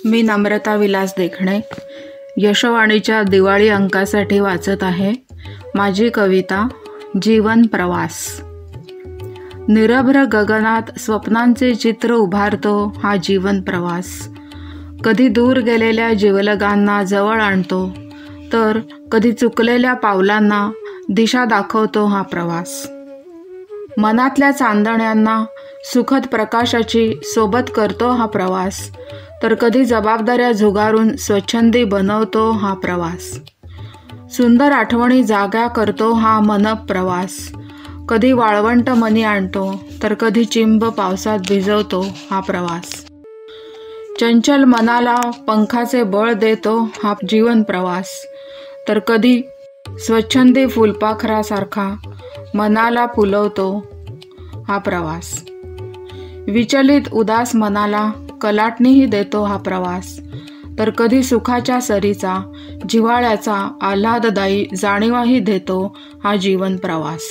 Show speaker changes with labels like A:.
A: मी नम्रता विलास देखणे यशवाणीच्या दिवाळी अंकासाठी वाचत आहे माझी कविता जीवन प्रवास। निरभ्र गगनात स्वप्नांचे चित्र उभारतो हा जीवन प्रवास। कधी दूर गेलेल्या जिवलगांना जवळ आणतो, तर कधी चुकलेल्या पावलांना दिशा दाखवतो हा प्रवास। मनातल्या चांदण्यांना सुखद प्रकाशाची सोबत करतो हा प्रवास, तर कधी जबाबदाऱ्या झुगारून स्वच्छंदी बनवतो हा प्रवास। सुंदर आठवणी जाग्या करतो हा मनप प्रवास। कधी वाळवंट मनी आणतो, तर कधी चिंब पावसात भिजवतो हा प्रवास। चंचल मनाला पंखाचे बळ देतो हा जीवन प्रवास, तर कधी स्वच्छंदी फुलपाखरासारखा मनाला फुलवतो हा प्रवास। विचलित उदास मनाला कलाटणीही देतो हा प्रवास, तर कधी सुखाच्या सरीचा जिव्हाळ्याचा आल्हाददायी जाणीवाही देतो हा जीवन प्रवास।